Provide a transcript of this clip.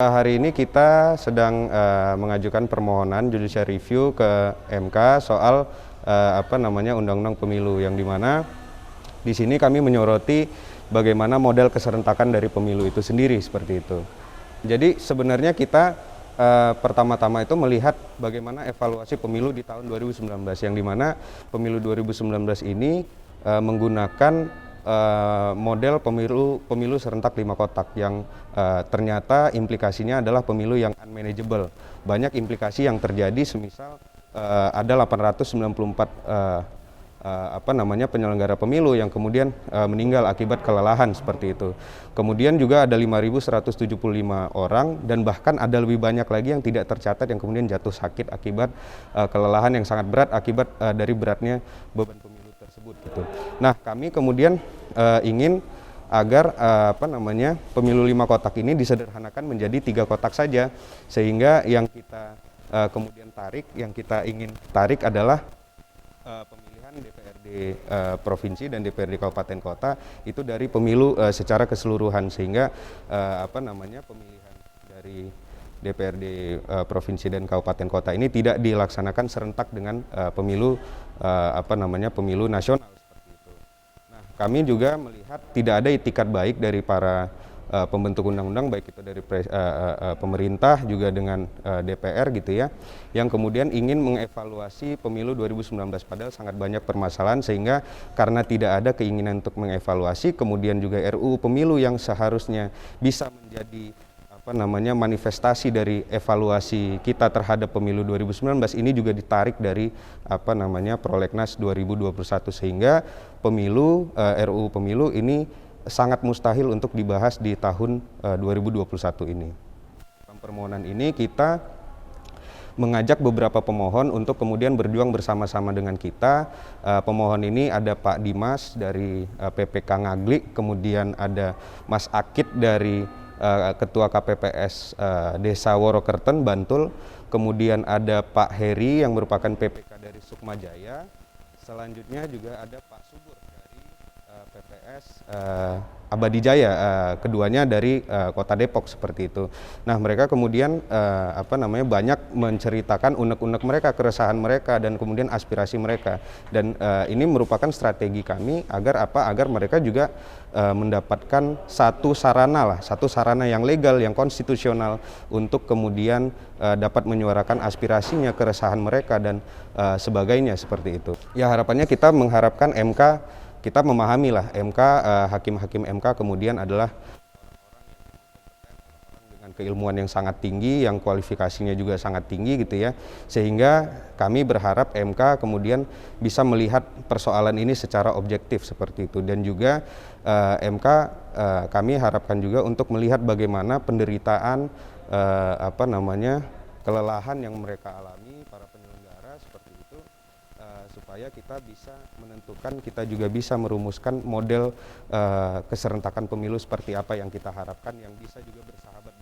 Hari ini kita sedang mengajukan permohonan judicial review ke MK soal Undang-Undang Pemilu, yang dimana di sini kami menyoroti bagaimana model keserentakan dari pemilu itu sendiri seperti itu. Jadi sebenarnya kita pertama-tama itu melihat bagaimana evaluasi pemilu di tahun 2019, yang dimana pemilu 2019 ini menggunakan model pemilu serentak 5 kotak yang ternyata implikasinya adalah pemilu yang unmanageable. Banyak implikasi yang terjadi, semisal ada 894 penyelenggara pemilu yang kemudian meninggal akibat kelelahan seperti itu. Kemudian juga ada 5.175 orang, dan bahkan ada lebih banyak lagi yang tidak tercatat yang kemudian jatuh sakit akibat kelelahan yang sangat berat akibat dari beratnya beban pemilu tersebut gitu. Nah, kami kemudian ingin agar pemilu 5 kotak ini disederhanakan menjadi 3 kotak saja, sehingga yang kita ingin tarik adalah pemilihan DPRD provinsi dan DPRD kabupaten kota itu dari pemilu secara keseluruhan, sehingga pemilihan dari DPRD provinsi dan kabupaten kota ini tidak dilaksanakan serentak dengan pemilu pemilu nasional seperti itu. Nah, kami juga melihat tidak ada itikat baik dari para pembentuk undang-undang, baik itu dari pemerintah juga dengan DPR gitu ya, yang kemudian ingin mengevaluasi pemilu 2019, padahal sangat banyak permasalahan, sehingga karena tidak ada keinginan untuk mengevaluasi, kemudian juga RUU pemilu yang seharusnya bisa menjadi manifestasi dari evaluasi kita terhadap pemilu 2019 ini juga ditarik dari Prolegnas 2021, sehingga RUU pemilu ini sangat mustahil untuk dibahas di tahun 2021 ini. Dalam permohonan ini kita mengajak beberapa pemohon untuk kemudian berjuang bersama-sama dengan kita. Pemohon ini ada Pak Dimas dari PPK Ngaglik, kemudian ada Mas Akid dari Ketua KPPS Desa Worokerten, Bantul, kemudian ada Pak Heri yang merupakan PPK dari Sukma Jaya, selanjutnya juga ada Pak Subur dari PPS Abadi Jaya, keduanya dari Kota Depok seperti itu. Nah, mereka kemudian banyak menceritakan unek-unek mereka, keresahan mereka, dan kemudian aspirasi mereka. Dan ini merupakan strategi kami agar mereka juga mendapatkan satu sarana yang legal, yang konstitusional untuk kemudian dapat menyuarakan aspirasinya, keresahan mereka, dan sebagainya seperti itu. Ya, harapannya kita mengharapkan kita memahami lah hakim-hakim MK kemudian adalah orang dengan keilmuan yang sangat tinggi, yang kualifikasinya juga sangat tinggi gitu ya, sehingga kami berharap MK kemudian bisa melihat persoalan ini secara objektif seperti itu. Dan juga MK kami harapkan juga untuk melihat bagaimana penderitaan kelelahan yang mereka alami para penyelenggara seperti itu, supaya kita bisa menentukan, kita juga bisa merumuskan model keserentakan pemilu seperti apa yang kita harapkan, yang bisa juga bersahabat